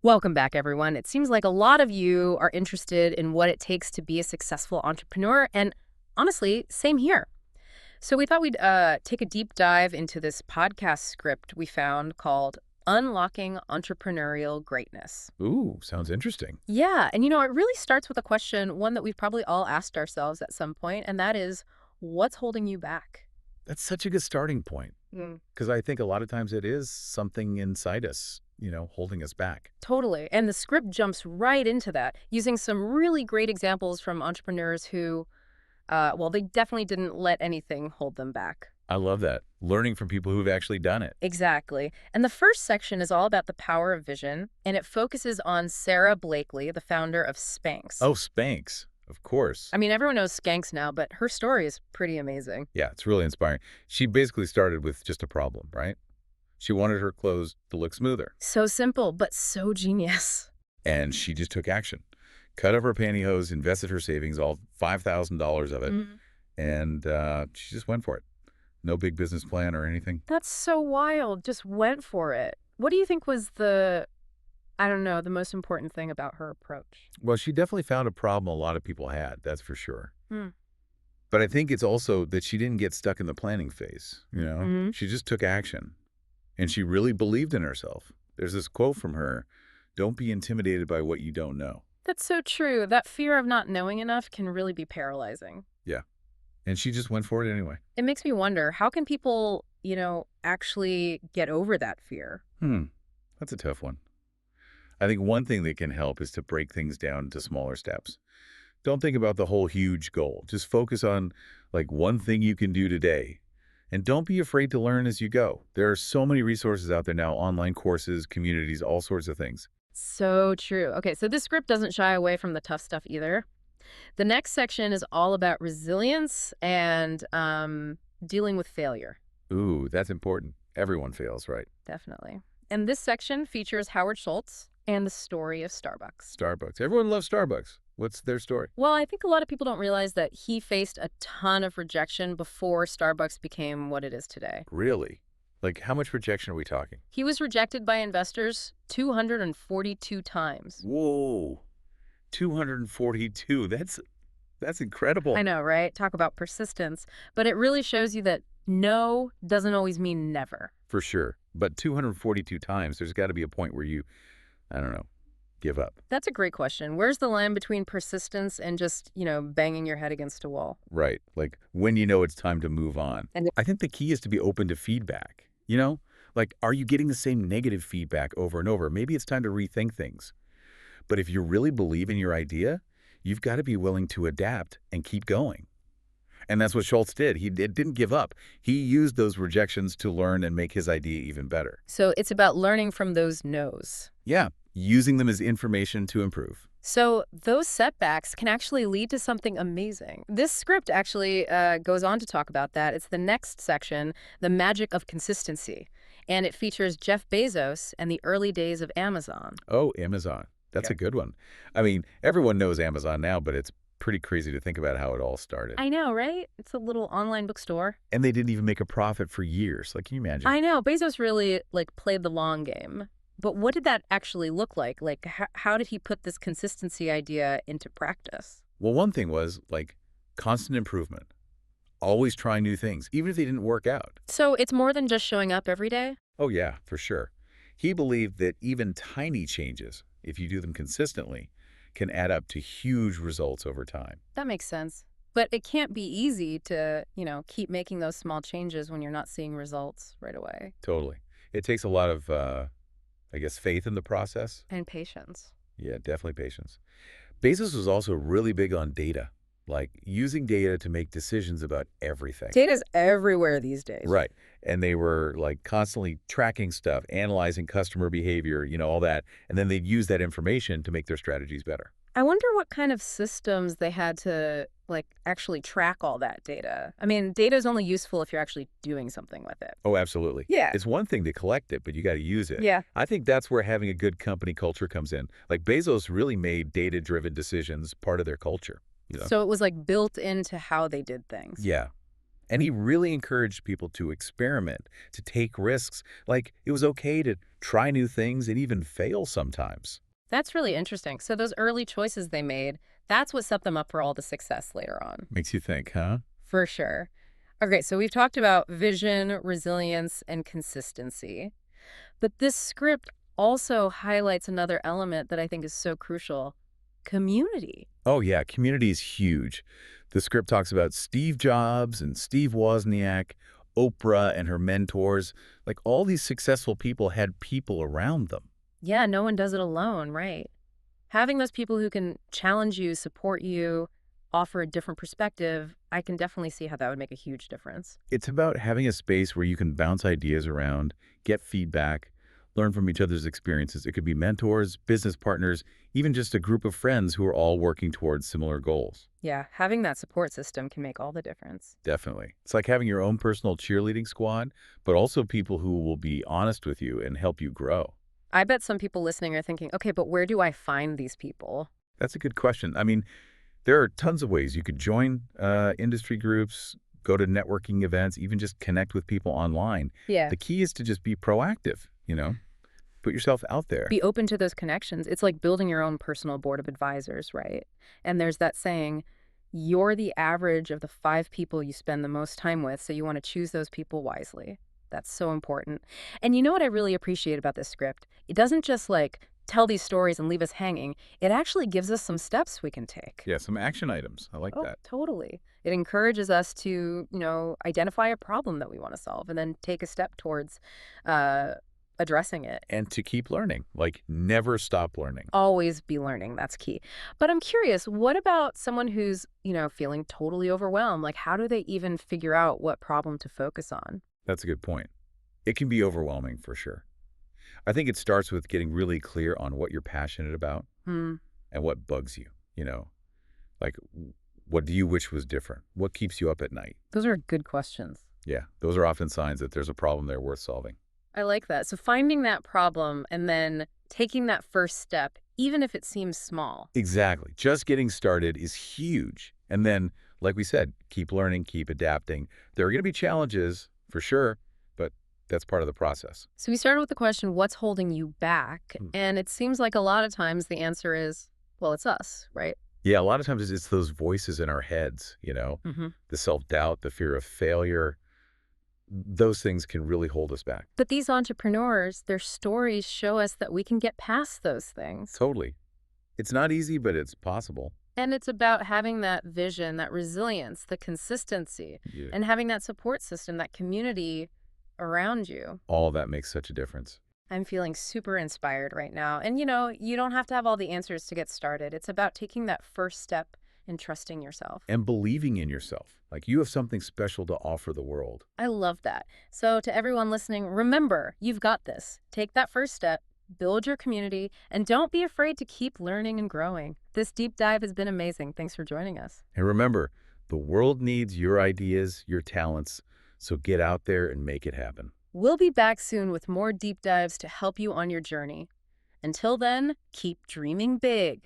Welcome back, everyone. It seems like a lot of you are interested in what it takes to be a successful entrepreneur, and honestly, same here. So we thought we'd take a deep dive into this podcast script we found called Unlocking Entrepreneurial Greatness. Ooh, sounds interesting. Yeah, and it really starts with a question, one that we've probably all asked ourselves at some point, and that is, what's holding you back? That's such a good starting point Mm. because I think a lot of times it is something inside us, holding us back. Totally. And the script jumps right into that, using some really great examples from entrepreneurs who well, they definitely didn't let anything hold them back. I love that. Learning from people who've actually done it. Exactly. And the first section is all about the power of vision, and it focuses on Sarah Blakely, the founder of Spanx. Oh, Spanx, of course. I mean, everyone knows Skanks now, but her story is pretty amazing. Yeah, it's really inspiring. She basically started with just a problem, right? She wanted her clothes to look smoother, So simple, but so genius. and she just took action. Cut up her pantyhose, invested her savings, all $5,000 of it, Mhm. and she just went for it. No big business plan or anything. That's so wild. Just went for it. What do you think was I don't know, the most important thing about her approach? Well, she definitely found a problem a lot of people had, that's for sure. Hmm. But I think it's also that she didn't get stuck in the planning phase. Hmm. She just took action, and she really believed in herself. There's this quote from her, "Don't be intimidated by what you don't know." That's so true. That fear of not knowing enough can really be paralyzing. Yeah. And she just went for it anyway. It makes me wonder, how can people, actually get over that fear? That's a tough one. I think one thing that can help is to break things down into smaller steps. Don't think about the whole huge goal. Just focus on like one thing you can do today. And don't be afraid to learn as you go. There are so many resources out there now, online courses, communities, all sorts of things. So true. Okay, so this script doesn't shy away from the tough stuff either. The next section is all about resilience and dealing with failure. Ooh, that's important. Everyone fails, right? Definitely. And this section features Howard Schultz and the story of Starbucks. Starbucks. Everyone loves Starbucks. What's their story? Well, I think a lot of people don't realize that he faced a ton of rejection before Starbucks became what it is today. Really? Like, how much rejection are we talking? He was rejected by investors 242 times. Whoa, 242. That's incredible. I know, right? Talk about persistence. But it really shows you that no doesn't always mean never. For sure. But 242 times, there's got to be a point where you, I don't know, give up. That's a great question. Where's the line between persistence and just, banging your head against a wall? Right. Like when you know it's time to move on. And I think the key is to be open to feedback. Like, are you getting the same negative feedback over and over? Maybe it's time to rethink things. But if you really believe in your idea, you've got to be willing to adapt and keep going. And that's what Schultz did. He didn't give up. He used those rejections to learn and make his idea even better. so it's about learning from those no's. Yeah, using them as information to improve. So those setbacks can actually lead to something amazing. This script actually goes on to talk about that. It's the next section, The Magic of Consistency. And it features Jeff Bezos and the early days of Amazon. Oh, Amazon. That's a good one. I mean, everyone knows Amazon now, but it's pretty crazy to think about how it all started. I know, right? It's a little online bookstore. And they didn't even make a profit for years. Like, can you imagine? I know. Bezos really played the long game. But what did that actually look like? Like, how did he put this consistency idea into practice? Well, one thing was like constant improvement, always trying new things, even if they didn't work out. So it's more than just showing up every day? Oh, yeah, for sure. He believed that even tiny changes, if you do them consistently, can add up to huge results over time. That makes sense. But it can't be easy to, keep making those small changes when you're not seeing results right away. Totally. It takes a lot of, faith in the process. And patience. Yeah, definitely patience. Bezos was also really big on data, like using data to make decisions about everything. Data's everywhere these days. Right. And they were like constantly tracking stuff, analyzing customer behavior, all that. And then they'd use that information to make their strategies better. I wonder what kind of systems they had to, actually track all that data. I mean, data is only useful if you're actually doing something with it. Oh, absolutely. Yeah. It's one thing to collect it, but you got to use it. Yeah. I think that's where having a good company culture comes in. Like Bezos really made data-driven decisions part of their culture. So it was built into how they did things. Yeah. And he really encouraged people to experiment, to take risks. Like, it was okay to try new things and even fail sometimes. That's really interesting. So those early choices they made, that's what set them up for all the success later on. Makes you think, huh? For sure. Okay, so we've talked about vision, resilience, and consistency. But this script also highlights another element that I think is so crucial: community. Oh, yeah, community is huge. The script talks about Steve Jobs and Steve Wozniak, Oprah and her mentors. Like, all these successful people had people around them. Yeah, no one does it alone, right? Having those people who can challenge you, support you, offer a different perspective, I can definitely see how that would make a huge difference. It's about having a space where you can bounce ideas around, get feedback, learn from each other's experiences. It could be mentors, business partners, even just a group of friends who are all working towards similar goals. Yeah, having that support system can make all the difference. Definitely. It's like having your own personal cheerleading squad, but also people who will be honest with you and help you grow. I bet some people listening are thinking, okay, but where do I find these people? That's a good question. I mean, there are tons of ways you could join industry groups, go to networking events, even just connect with people online. Yeah. The key is to just be proactive, put yourself out there. Be open to those connections. It's like building your own personal board of advisors, right? And there's that saying, you're the average of the 5 people you spend the most time with, so you want to choose those people wisely. That's so important. And you know what I really appreciate about this script? It doesn't just like tell these stories and leave us hanging. It actually gives us some steps we can take. Yeah, some action items. I like Oh, that. totally. It encourages us to, identify a problem that we want to solve and then take a step towards uh, addressing it. And to keep learning, like never stop learning. Always be learning. That's key. But I'm curious, what about someone who's, feeling totally overwhelmed? Like, how do they even figure out what problem to focus on? That's a good point. It can be overwhelming for sure. I think it starts with getting really clear on what you're passionate about Hmm. and what bugs you, like what do you wish was different? What keeps you up at night? Those are good questions. Yeah, those are often signs that there's a problem there worth solving. I like that. So finding that problem and then taking that first step, even if it seems small. Exactly. Just getting started is huge. And then, like we said, keep learning, keep adapting. There are going to be challenges for sure, but that's part of the process. So we started with the question, what's holding you back? Hmm. And it seems like a lot of times the answer is, well, it's us, right? Yeah, a lot of times it's those voices in our heads, Hmm. the self-doubt, the fear of failure. Those things can really hold us back. But these entrepreneurs, their stories show us that we can get past those things. Totally. It's not easy, but it's possible. And it's about having that vision, that resilience, the consistency, Yeah. and having that support system, that community around you. All of that makes such a difference. I'm feeling super inspired right now. And you don't have to have all the answers to get started. It's about taking that first step and trusting yourself. And believing in yourself. Like you have something special to offer the world. I love that. So to everyone listening, remember, you've got this. Take that first step, build your community, and don't be afraid to keep learning and growing. This deep dive has been amazing. Thanks for joining us. And remember, the world needs your ideas, your talents. So get out there and make it happen. We'll be back soon with more deep dives to help you on your journey. Until then, keep dreaming big.